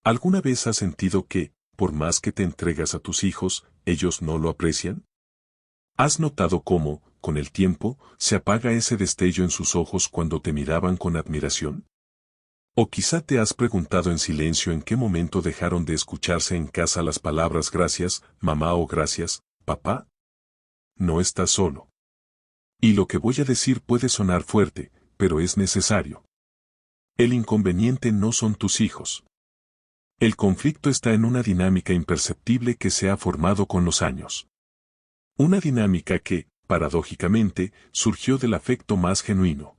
¿Alguna vez has sentido que, por más que te entregas a tus hijos, ellos no lo aprecian? ¿Has notado cómo, con el tiempo, se apaga ese destello en sus ojos cuando te miraban con admiración? O quizá te has preguntado en silencio en qué momento dejaron de escucharse en casa las palabras gracias, mamá o gracias, papá. No estás solo. Y lo que voy a decir puede sonar fuerte, pero es necesario. El inconveniente no son tus hijos. El conflicto está en una dinámica imperceptible que se ha formado con los años. Una dinámica que, paradójicamente, surgió del afecto más genuino.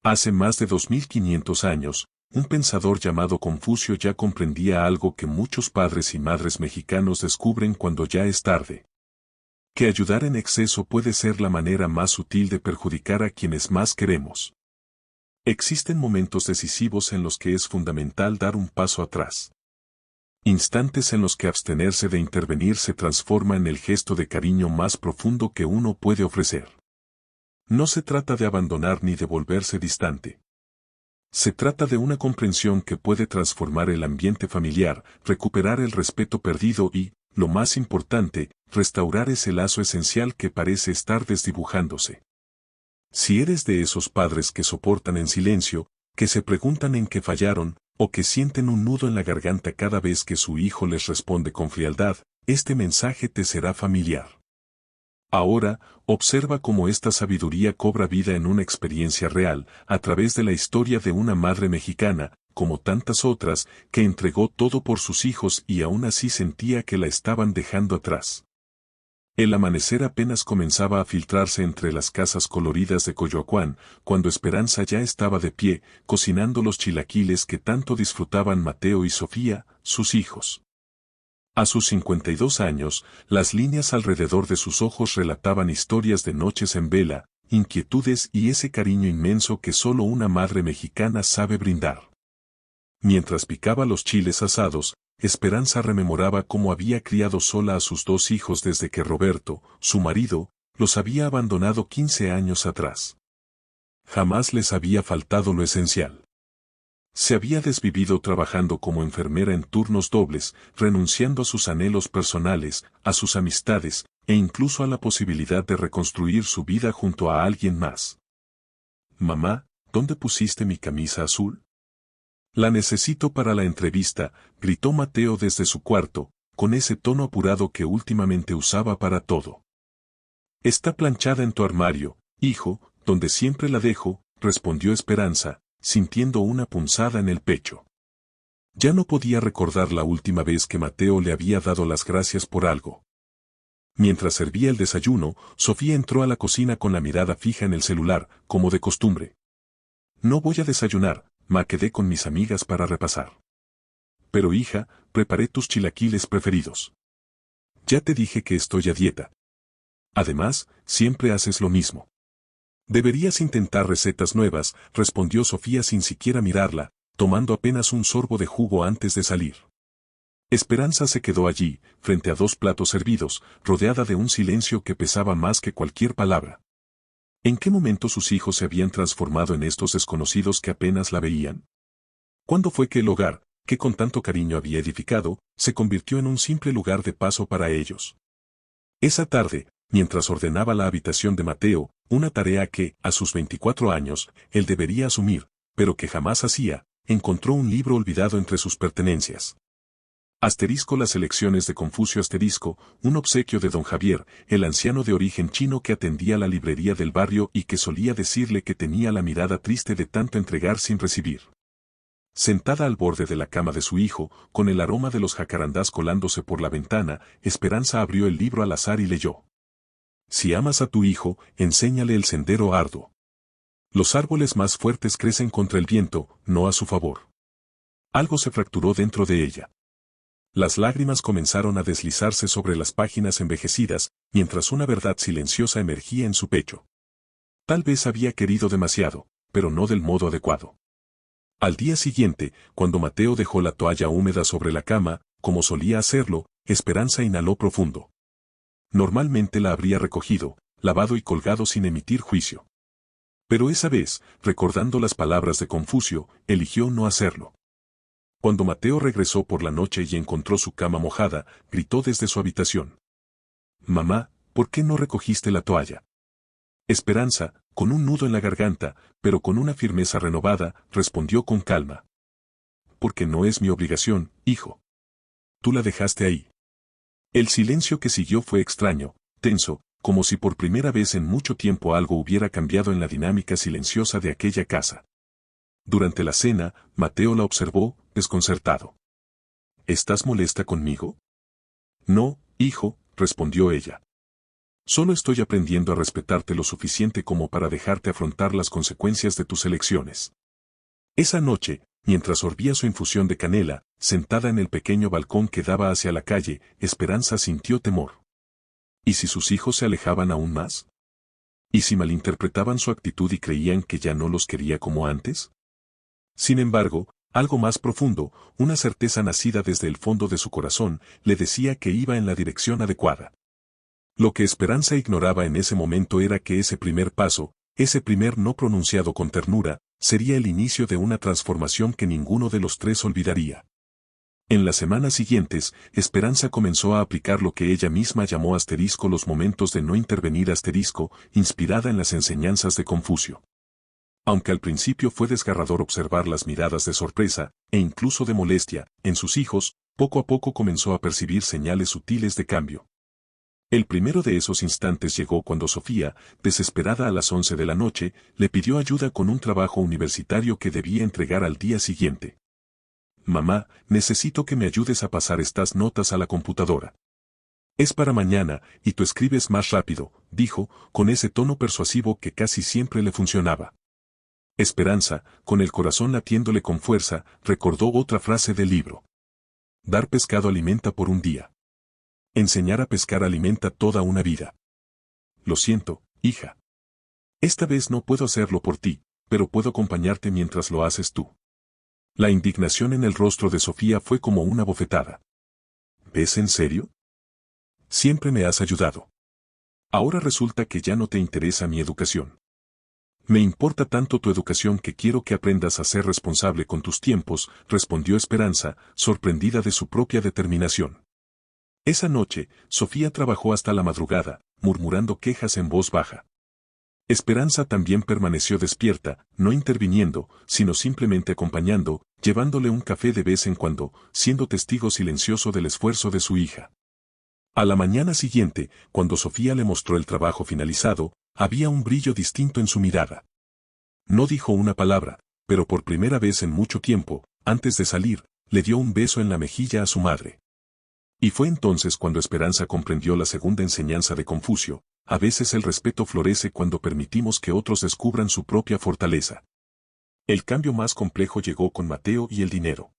Hace más de 2500 años, un pensador llamado Confucio ya comprendía algo que muchos padres y madres mexicanos descubren cuando ya es tarde. Que ayudar en exceso puede ser la manera más sutil de perjudicar a quienes más queremos. Existen momentos decisivos en los que es fundamental dar un paso atrás. Instantes en los que abstenerse de intervenir se transforma en el gesto de cariño más profundo que uno puede ofrecer. No se trata de abandonar ni de volverse distante. Se trata de una comprensión que puede transformar el ambiente familiar, recuperar el respeto perdido y, lo más importante, restaurar ese lazo esencial que parece estar desdibujándose. Si eres de esos padres que soportan en silencio, que se preguntan en qué fallaron, o que sienten un nudo en la garganta cada vez que su hijo les responde con frialdad, este mensaje te será familiar. Ahora, observa cómo esta sabiduría cobra vida en una experiencia real, a través de la historia de una madre mexicana, como tantas otras, que entregó todo por sus hijos y aún así sentía que la estaban dejando atrás. El amanecer apenas comenzaba a filtrarse entre las casas coloridas de Coyoacán, cuando Esperanza ya estaba de pie, cocinando los chilaquiles que tanto disfrutaban Mateo y Sofía, sus hijos. A sus 52 años, las líneas alrededor de sus ojos relataban historias de noches en vela, inquietudes y ese cariño inmenso que solo una madre mexicana sabe brindar. Mientras picaba los chiles asados, Esperanza rememoraba cómo había criado sola a sus dos hijos desde que Roberto, su marido, los había abandonado 15 años atrás. Jamás les había faltado lo esencial. Se había desvivido trabajando como enfermera en turnos dobles, renunciando a sus anhelos personales, a sus amistades, e incluso a la posibilidad de reconstruir su vida junto a alguien más. Mamá, ¿dónde pusiste mi camisa azul? La necesito para la entrevista, gritó Mateo desde su cuarto, con ese tono apurado que últimamente usaba para todo. Está planchada en tu armario, hijo, donde siempre la dejo, respondió Esperanza, sintiendo una punzada en el pecho. Ya no podía recordar la última vez que Mateo le había dado las gracias por algo. Mientras servía el desayuno, Sofía entró a la cocina con la mirada fija en el celular, como de costumbre. No voy a desayunar, me quedé con mis amigas para repasar. Pero hija, preparé tus chilaquiles preferidos. Ya te dije que estoy a dieta. Además, siempre haces lo mismo. Deberías intentar recetas nuevas, respondió Sofía sin siquiera mirarla, tomando apenas un sorbo de jugo antes de salir. Esperanza se quedó allí, frente a dos platos servidos, rodeada de un silencio que pesaba más que cualquier palabra. ¿En qué momento sus hijos se habían transformado en estos desconocidos que apenas la veían? ¿Cuándo fue que el hogar, que con tanto cariño había edificado, se convirtió en un simple lugar de paso para ellos? Esa tarde, mientras ordenaba la habitación de Mateo, una tarea que, a sus 24 años, él debería asumir, pero que jamás hacía, encontró un libro olvidado entre sus pertenencias. Asterisco las elecciones de Confucio asterisco, un obsequio de don Javier, el anciano de origen chino que atendía la librería del barrio y que solía decirle que tenía la mirada triste de tanto entregar sin recibir. Sentada al borde de la cama de su hijo, con el aroma de los jacarandás colándose por la ventana, Esperanza abrió el libro al azar y leyó. Si amas a tu hijo, enséñale el sendero arduo. Los árboles más fuertes crecen contra el viento, no a su favor. Algo se fracturó dentro de ella. Las lágrimas comenzaron a deslizarse sobre las páginas envejecidas, mientras una verdad silenciosa emergía en su pecho. Tal vez había querido demasiado, pero no del modo adecuado. Al día siguiente, cuando Mateo dejó la toalla húmeda sobre la cama, como solía hacerlo, Esperanza inhaló profundo. Normalmente la habría recogido, lavado y colgado sin emitir juicio. Pero esa vez, recordando las palabras de Confucio, eligió no hacerlo. Cuando Mateo regresó por la noche y encontró su cama mojada, gritó desde su habitación. «Mamá, ¿por qué no recogiste la toalla?» Esperanza, con un nudo en la garganta, pero con una firmeza renovada, respondió con calma. «Porque no es mi obligación, hijo. Tú la dejaste ahí». El silencio que siguió fue extraño, tenso, como si por primera vez en mucho tiempo algo hubiera cambiado en la dinámica silenciosa de aquella casa. Durante la cena, Mateo la observó, desconcertado. «¿Estás molesta conmigo?» «No, hijo», respondió ella. «Solo estoy aprendiendo a respetarte lo suficiente como para dejarte afrontar las consecuencias de tus elecciones». Esa noche, mientras sorbía su infusión de canela, sentada en el pequeño balcón que daba hacia la calle, Esperanza sintió temor. ¿Y si sus hijos se alejaban aún más? ¿Y si malinterpretaban su actitud y creían que ya no los quería como antes? Sin embargo, algo más profundo, una certeza nacida desde el fondo de su corazón, le decía que iba en la dirección adecuada. Lo que Esperanza ignoraba en ese momento era que ese primer paso, ese primer no pronunciado con ternura, sería el inicio de una transformación que ninguno de los tres olvidaría. En las semanas siguientes, Esperanza comenzó a aplicar lo que ella misma llamó asterisco los momentos de no intervenir asterisco, inspirada en las enseñanzas de Confucio. Aunque al principio fue desgarrador observar las miradas de sorpresa, e incluso de molestia, en sus hijos, poco a poco comenzó a percibir señales sutiles de cambio. El primero de esos instantes llegó cuando Sofía, desesperada a las 11 de la noche, le pidió ayuda con un trabajo universitario que debía entregar al día siguiente. «Mamá, necesito que me ayudes a pasar estas notas a la computadora. Es para mañana, y tú escribes más rápido», dijo, con ese tono persuasivo que casi siempre le funcionaba. Esperanza, con el corazón latiéndole con fuerza, recordó otra frase del libro. «Dar pescado alimenta por un día. Enseñar a pescar alimenta toda una vida». «Lo siento, hija. Esta vez no puedo hacerlo por ti, pero puedo acompañarte mientras lo haces tú». La indignación en el rostro de Sofía fue como una bofetada. «¿Ves en serio? Siempre me has ayudado. Ahora resulta que ya no te interesa mi educación». «Me importa tanto tu educación que quiero que aprendas a ser responsable con tus tiempos», respondió Esperanza, sorprendida de su propia determinación. Esa noche, Sofía trabajó hasta la madrugada, murmurando quejas en voz baja. Esperanza también permaneció despierta, no interviniendo, sino simplemente acompañando, llevándole un café de vez en cuando, siendo testigo silencioso del esfuerzo de su hija. A la mañana siguiente, cuando Sofía le mostró el trabajo finalizado, había un brillo distinto en su mirada. No dijo una palabra, pero por primera vez en mucho tiempo, antes de salir, le dio un beso en la mejilla a su madre. Y fue entonces cuando Esperanza comprendió la segunda enseñanza de Confucio: a veces el respeto florece cuando permitimos que otros descubran su propia fortaleza. El cambio más complejo llegó con Mateo y el dinero.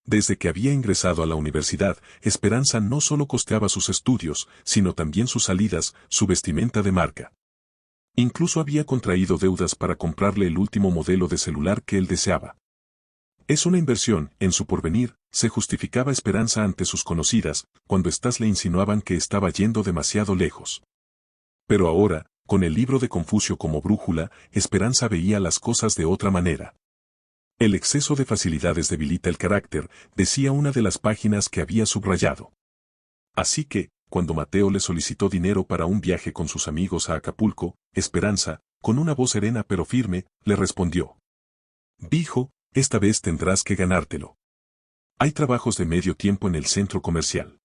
Desde que había ingresado a la universidad, Esperanza no solo costeaba sus estudios, sino también sus salidas, su vestimenta de marca. Incluso había contraído deudas para comprarle el último modelo de celular que él deseaba. «Es una inversión en su porvenir», se justificaba Esperanza ante sus conocidas, cuando éstas le insinuaban que estaba yendo demasiado lejos. Pero ahora, con el libro de Confucio como brújula, Esperanza veía las cosas de otra manera. «El exceso de facilidades debilita el carácter», decía una de las páginas que había subrayado. Así que, cuando Mateo le solicitó dinero para un viaje con sus amigos a Acapulco, Esperanza, con una voz serena pero firme, le respondió: «Hijo, esta vez tendrás que ganártelo. Hay trabajos de medio tiempo en el centro comercial.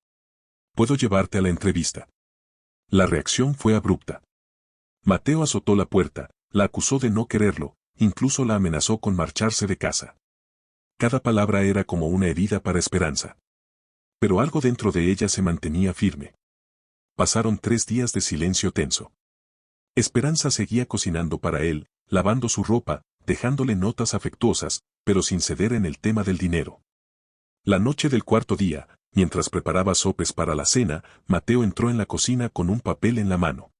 Puedo llevarte a la entrevista». La reacción fue abrupta. Mateo azotó la puerta, la acusó de no quererlo, incluso la amenazó con marcharse de casa. Cada palabra era como una herida para Esperanza. Pero algo dentro de ella se mantenía firme. Pasaron 3 días de silencio tenso. Esperanza seguía cocinando para él, lavando su ropa, dejándole notas afectuosas, pero sin ceder en el tema del dinero. La noche del cuarto día, mientras preparaba sopes para la cena, Mateo entró en la cocina con un papel en la mano.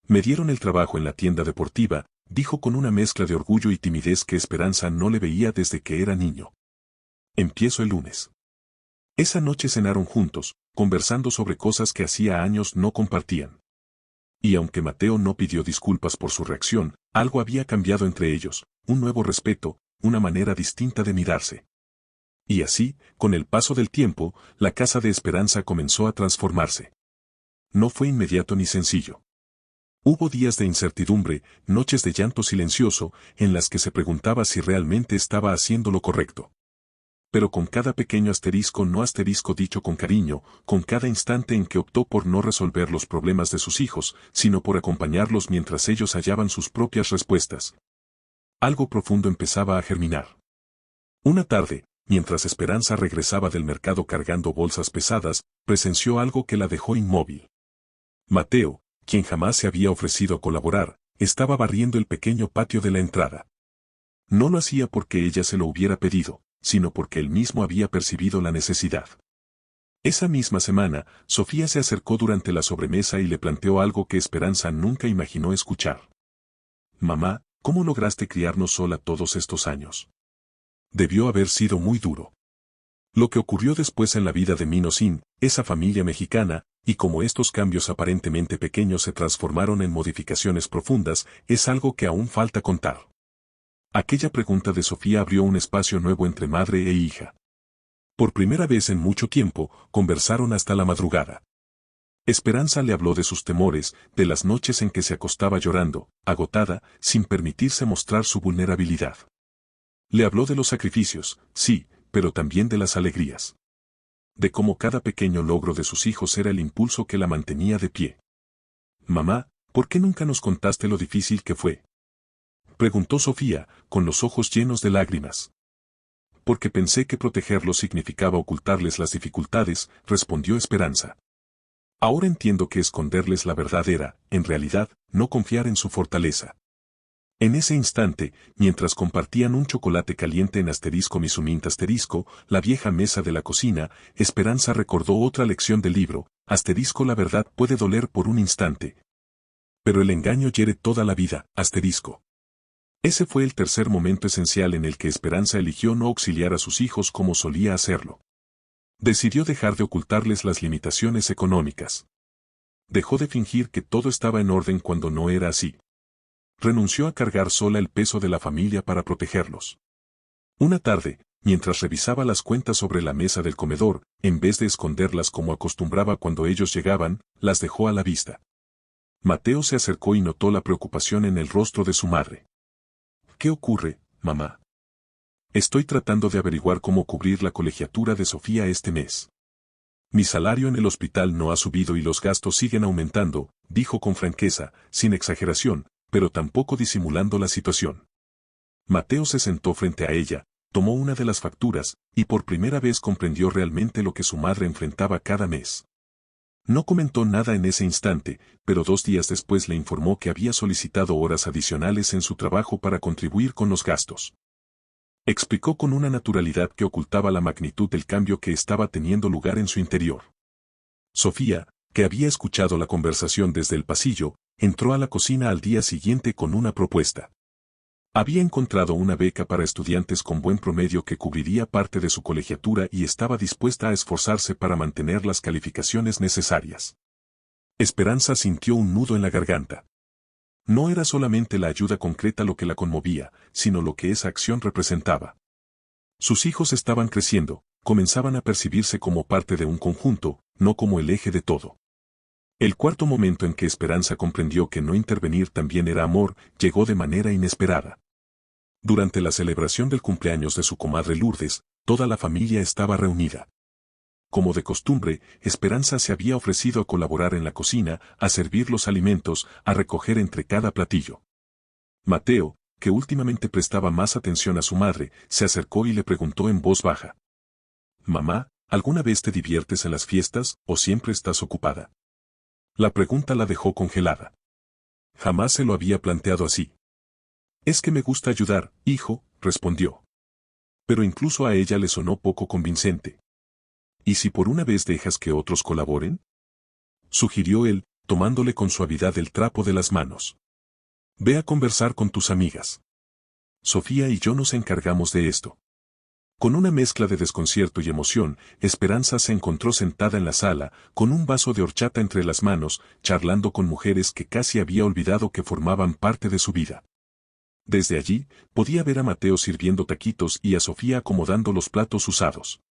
«Me dieron el trabajo en la tienda deportiva», dijo con una mezcla de orgullo y timidez que Esperanza no le veía desde que era niño. «Empiezo el lunes». Esa noche cenaron juntos, conversando sobre cosas que hacía años no compartían. Y aunque Mateo no pidió disculpas por su reacción, algo había cambiado entre ellos, un nuevo respeto, una manera distinta de mirarse. Y así, con el paso del tiempo, la casa de Esperanza comenzó a transformarse. No fue inmediato ni sencillo. Hubo días de incertidumbre, noches de llanto silencioso, en las que se preguntaba si realmente estaba haciendo lo correcto. Pero con cada pequeño asterisco no asterisco dicho con cariño, con cada instante en que optó por no resolver los problemas de sus hijos, sino por acompañarlos mientras ellos hallaban sus propias respuestas. Algo profundo empezaba a germinar. Una tarde, mientras Esperanza regresaba del mercado cargando bolsas pesadas, presenció algo que la dejó inmóvil. Mateo, quien jamás se había ofrecido a colaborar, estaba barriendo el pequeño patio de la entrada. No lo hacía porque ella se lo hubiera pedido, sino porque él mismo había percibido la necesidad. Esa misma semana, Sofía se acercó durante la sobremesa y le planteó algo que Esperanza nunca imaginó escuchar. «Mamá, ¿cómo lograste criarnos sola todos estos años? Debió haber sido muy duro». Lo que ocurrió después en la vida de Minosín, esa familia mexicana, y cómo estos cambios aparentemente pequeños se transformaron en modificaciones profundas, es algo que aún falta contar. Aquella pregunta de Sofía abrió un espacio nuevo entre madre e hija. Por primera vez en mucho tiempo, conversaron hasta la madrugada. Esperanza le habló de sus temores, de las noches en que se acostaba llorando, agotada, sin permitirse mostrar su vulnerabilidad. Le habló de los sacrificios, sí, pero también de las alegrías. De cómo cada pequeño logro de sus hijos era el impulso que la mantenía de pie. «Mamá, ¿por qué nunca nos contaste lo difícil que fue?», preguntó Sofía, con los ojos llenos de lágrimas. «Porque pensé que protegerlos significaba ocultarles las dificultades», respondió Esperanza. «Ahora entiendo que esconderles la verdad era, en realidad, no confiar en su fortaleza». En ese instante, mientras compartían un chocolate caliente en *Misuminta*, la vieja mesa de la cocina, Esperanza recordó otra lección del libro, *La verdad puede doler por un instante, pero el engaño hiere toda la vida, *. Ese fue el tercer momento esencial en el que Esperanza eligió no auxiliar a sus hijos como solía hacerlo. Decidió dejar de ocultarles las limitaciones económicas. Dejó de fingir que todo estaba en orden cuando no era así. Renunció a cargar sola el peso de la familia para protegerlos. Una tarde, mientras revisaba las cuentas sobre la mesa del comedor, en vez de esconderlas como acostumbraba cuando ellos llegaban, las dejó a la vista. Mateo se acercó y notó la preocupación en el rostro de su madre. «¿Qué ocurre, mamá?» «Estoy tratando de averiguar cómo cubrir la colegiatura de Sofía este mes. Mi salario en el hospital no ha subido y los gastos siguen aumentando», dijo con franqueza, sin exageración, pero tampoco disimulando la situación. Mateo se sentó frente a ella, tomó una de las facturas, y por primera vez comprendió realmente lo que su madre enfrentaba cada mes. No comentó nada en ese instante, pero 2 días después le informó que había solicitado horas adicionales en su trabajo para contribuir con los gastos. Explicó con una naturalidad que ocultaba la magnitud del cambio que estaba teniendo lugar en su interior. Sofía, que había escuchado la conversación desde el pasillo, entró a la cocina al día siguiente con una propuesta. Había encontrado una beca para estudiantes con buen promedio que cubriría parte de su colegiatura y estaba dispuesta a esforzarse para mantener las calificaciones necesarias. Esperanza sintió un nudo en la garganta. No era solamente la ayuda concreta lo que la conmovía, sino lo que esa acción representaba. Sus hijos estaban creciendo, comenzaban a percibirse como parte de un conjunto, no como el eje de todo. El cuarto momento en que Esperanza comprendió que no intervenir también era amor, llegó de manera inesperada. Durante la celebración del cumpleaños de su comadre Lourdes, toda la familia estaba reunida. Como de costumbre, Esperanza se había ofrecido a colaborar en la cocina, a servir los alimentos, a recoger entre cada platillo. Mateo, que últimamente prestaba más atención a su madre, se acercó y le preguntó en voz baja. «Mamá, ¿alguna vez te diviertes en las fiestas, o siempre estás ocupada?». La pregunta la dejó congelada. Jamás se lo había planteado así. «Es que me gusta ayudar, hijo», respondió. Pero incluso a ella le sonó poco convincente. «¿Y si por una vez dejas que otros colaboren?», sugirió él, tomándole con suavidad el trapo de las manos. «Ve a conversar con tus amigas. Sofía y yo nos encargamos de esto». Con una mezcla de desconcierto y emoción, Esperanza se encontró sentada en la sala, con un vaso de horchata entre las manos, charlando con mujeres que casi había olvidado que formaban parte de su vida. Desde allí, podía ver a Mateo sirviendo taquitos y a Sofía acomodando los platos usados.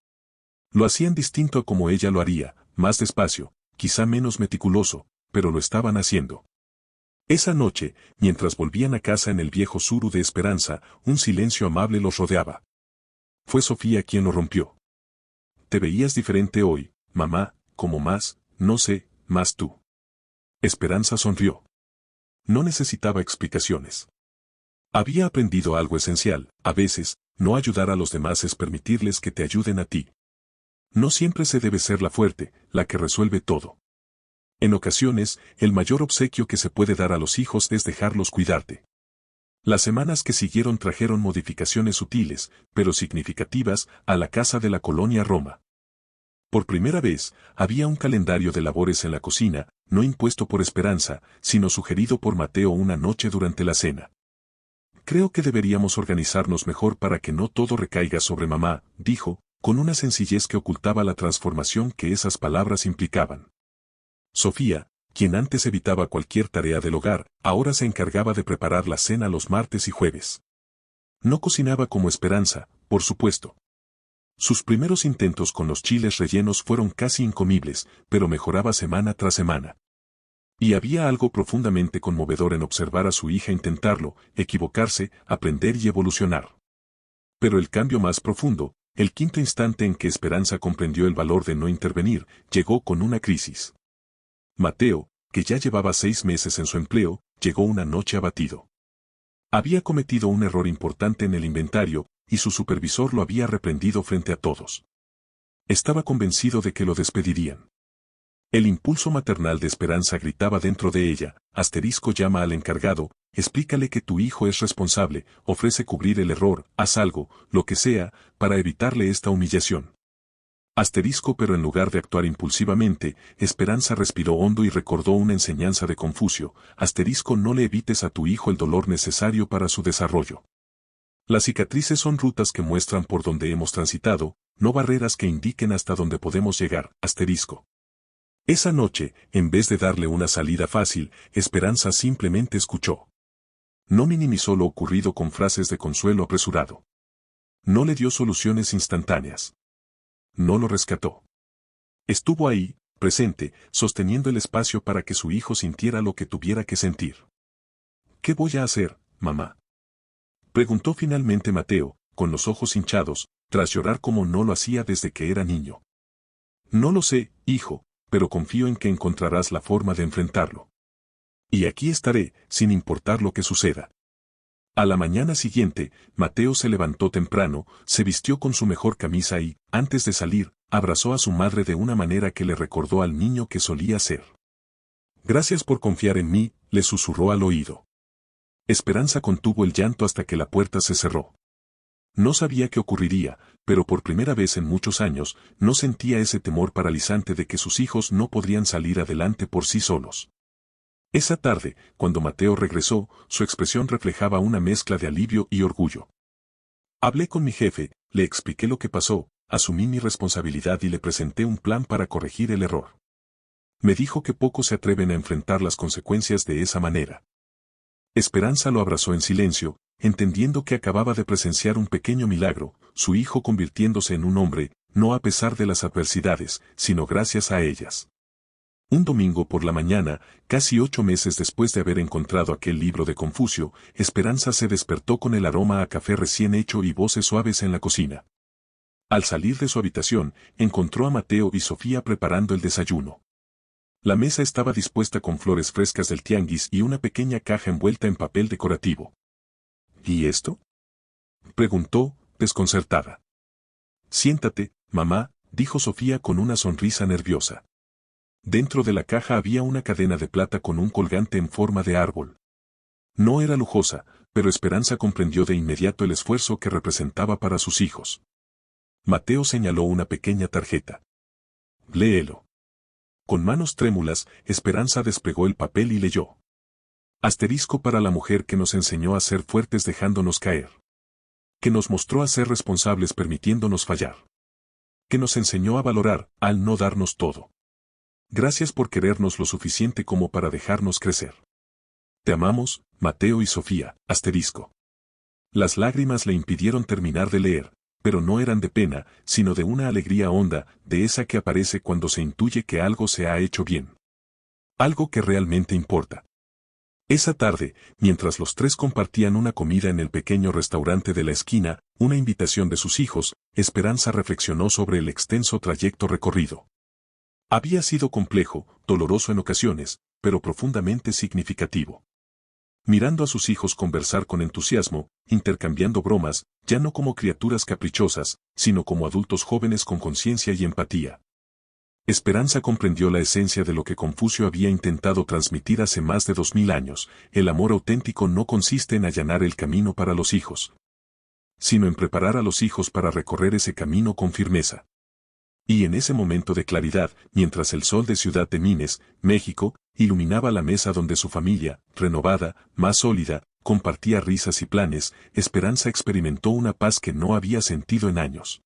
Lo hacían distinto a como ella lo haría, más despacio, quizá menos meticuloso, pero lo estaban haciendo. Esa noche, mientras volvían a casa en el viejo suru de Esperanza, un silencio amable los rodeaba. Fue Sofía quien lo rompió. Te veías diferente hoy, mamá, como más, no sé, más tú. Esperanza sonrió. No necesitaba explicaciones. Había aprendido algo esencial, a veces, no ayudar a los demás es permitirles que te ayuden a ti. No siempre se debe ser la fuerte, la que resuelve todo. En ocasiones, el mayor obsequio que se puede dar a los hijos es dejarlos cuidarte. Las semanas que siguieron trajeron modificaciones sutiles, pero significativas, a la casa de la colonia Roma. Por primera vez, había un calendario de labores en la cocina, no impuesto por Esperanza, sino sugerido por Mateo una noche durante la cena. Creo que deberíamos organizarnos mejor para que no todo recaiga sobre mamá, dijo, con una sencillez que ocultaba la transformación que esas palabras implicaban. Sofía, quien antes evitaba cualquier tarea del hogar, ahora se encargaba de preparar la cena los martes y jueves. No cocinaba como Esperanza, por supuesto. Sus primeros intentos con los chiles rellenos fueron casi incomibles, pero mejoraba semana tras semana. Y había algo profundamente conmovedor en observar a su hija intentarlo, equivocarse, aprender y evolucionar. Pero el cambio más profundo, el quinto instante en que Esperanza comprendió el valor de no intervenir, llegó con una crisis. Mateo, que ya llevaba 6 meses en su empleo, llegó una noche abatido. Había cometido un error importante en el inventario, y su supervisor lo había reprendido frente a todos. Estaba convencido de que lo despedirían. El impulso maternal de Esperanza gritaba dentro de ella, llama al encargado, explícale que tu hijo es responsable, ofrece cubrir el error, haz algo, lo que sea, para evitarle esta humillación. Pero en lugar de actuar impulsivamente, Esperanza respiró hondo y recordó una enseñanza de Confucio, no le evites a tu hijo el dolor necesario para su desarrollo. Las cicatrices son rutas que muestran por donde hemos transitado, no barreras que indiquen hasta dónde podemos llegar, Esa noche, en vez de darle una salida fácil, Esperanza simplemente escuchó. No minimizó lo ocurrido con frases de consuelo apresurado. No le dio soluciones instantáneas. No lo rescató. Estuvo ahí, presente, sosteniendo el espacio para que su hijo sintiera lo que tuviera que sentir. ¿Qué voy a hacer, mamá?, preguntó finalmente Mateo, con los ojos hinchados, tras llorar como no lo hacía desde que era niño. No lo sé, hijo, pero confío en que encontrarás la forma de enfrentarlo. Y aquí estaré, sin importar lo que suceda. A la mañana siguiente, Mateo se levantó temprano, se vistió con su mejor camisa y, antes de salir, abrazó a su madre de una manera que le recordó al niño que solía ser. Gracias por confiar en mí, le susurró al oído. Esperanza contuvo el llanto hasta que la puerta se cerró. No sabía qué ocurriría, pero por primera vez en muchos años, no sentía ese temor paralizante de que sus hijos no podrían salir adelante por sí solos. Esa tarde, cuando Mateo regresó, su expresión reflejaba una mezcla de alivio y orgullo. Hablé con mi jefe, le expliqué lo que pasó, asumí mi responsabilidad y le presenté un plan para corregir el error. Me dijo que pocos se atreven a enfrentar las consecuencias de esa manera. Esperanza lo abrazó en silencio, entendiendo que acababa de presenciar un pequeño milagro, su hijo convirtiéndose en un hombre, no a pesar de las adversidades, sino gracias a ellas. Un domingo por la mañana, casi 8 meses después de haber encontrado aquel libro de Confucio, Esperanza se despertó con el aroma a café recién hecho y voces suaves en la cocina. Al salir de su habitación, encontró a Mateo y Sofía preparando el desayuno. La mesa estaba dispuesta con flores frescas del tianguis y una pequeña caja envuelta en papel decorativo. ¿Y esto?, preguntó, desconcertada. Siéntate, mamá, dijo Sofía con una sonrisa nerviosa. Dentro de la caja había una cadena de plata con un colgante en forma de árbol. No era lujosa, pero Esperanza comprendió de inmediato el esfuerzo que representaba para sus hijos. Mateo señaló una pequeña tarjeta. Léelo. Con manos trémulas, Esperanza desplegó el papel y leyó. Para la mujer que nos enseñó a ser fuertes dejándonos caer. Que nos mostró a ser responsables permitiéndonos fallar. Que nos enseñó a valorar, al no darnos todo. Gracias por querernos lo suficiente como para dejarnos crecer. Te amamos, Mateo y Sofía, Las lágrimas le impidieron terminar de leer, pero no eran de pena, sino de una alegría honda, de esa que aparece cuando se intuye que algo se ha hecho bien. Algo que realmente importa. Esa tarde, mientras los tres compartían una comida en el pequeño restaurante de la esquina, una invitación de sus hijos, Esperanza reflexionó sobre el extenso trayecto recorrido. Había sido complejo, doloroso en ocasiones, pero profundamente significativo. Mirando a sus hijos conversar con entusiasmo, intercambiando bromas, ya no como criaturas caprichosas, sino como adultos jóvenes con conciencia y empatía. Esperanza comprendió la esencia de lo que Confucio había intentado transmitir hace más de 2000 años: el amor auténtico no consiste en allanar el camino para los hijos, sino en preparar a los hijos para recorrer ese camino con firmeza. Y en ese momento de claridad, mientras el sol de Ciudad de Mines, México, iluminaba la mesa donde su familia, renovada, más sólida, compartía risas y planes, Esperanza experimentó una paz que no había sentido en años.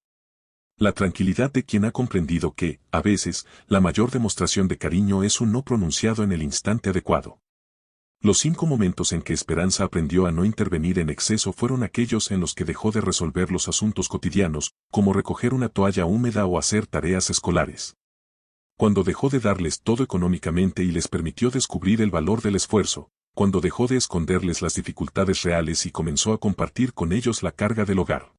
La tranquilidad de quien ha comprendido que, a veces, la mayor demostración de cariño es un no pronunciado en el instante adecuado. Los 5 momentos en que Esperanza aprendió a no intervenir en exceso fueron aquellos en los que dejó de resolver los asuntos cotidianos, como recoger una toalla húmeda o hacer tareas escolares. Cuando dejó de darles todo económicamente y les permitió descubrir el valor del esfuerzo, cuando dejó de esconderles las dificultades reales y comenzó a compartir con ellos la carga del hogar.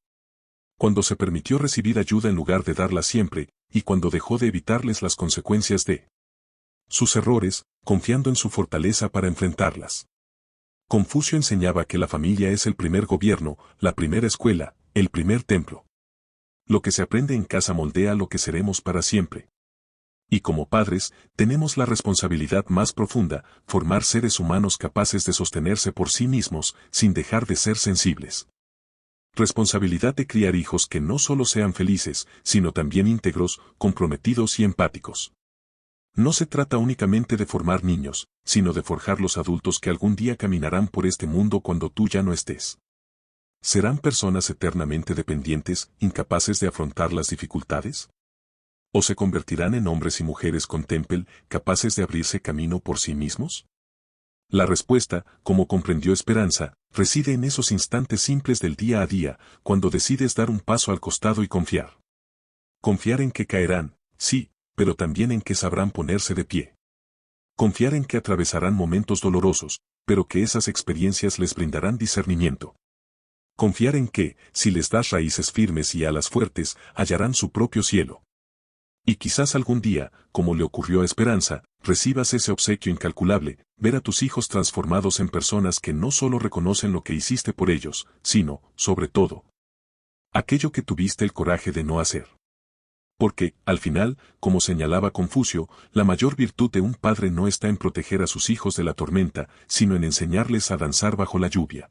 Cuando se permitió recibir ayuda en lugar de darla siempre, y cuando dejó de evitarles las consecuencias de sus errores, confiando en su fortaleza para enfrentarlas. Confucio enseñaba que la familia es el primer gobierno, la primera escuela, el primer templo. Lo que se aprende en casa moldea lo que seremos para siempre. Y como padres, tenemos la responsabilidad más profunda: formar seres humanos capaces de sostenerse por sí mismos, sin dejar de ser sensibles. Responsabilidad de criar hijos que no solo sean felices, sino también íntegros, comprometidos y empáticos. No se trata únicamente de formar niños, sino de forjar los adultos que algún día caminarán por este mundo cuando tú ya no estés. ¿Serán personas eternamente dependientes, incapaces de afrontar las dificultades? ¿O se convertirán en hombres y mujeres con temple, capaces de abrirse camino por sí mismos? La respuesta, como comprendió Esperanza, reside en esos instantes simples del día a día, cuando decides dar un paso al costado y confiar. Confiar en que caerán, sí, pero también en que sabrán ponerse de pie. Confiar en que atravesarán momentos dolorosos, pero que esas experiencias les brindarán discernimiento. Confiar en que, si les das raíces firmes y alas fuertes, hallarán su propio cielo. Y quizás algún día, como le ocurrió a Esperanza, recibas ese obsequio incalculable: ver a tus hijos transformados en personas que no solo reconocen lo que hiciste por ellos, sino, sobre todo, aquello que tuviste el coraje de no hacer. Porque, al final, como señalaba Confucio, la mayor virtud de un padre no está en proteger a sus hijos de la tormenta, sino en enseñarles a danzar bajo la lluvia.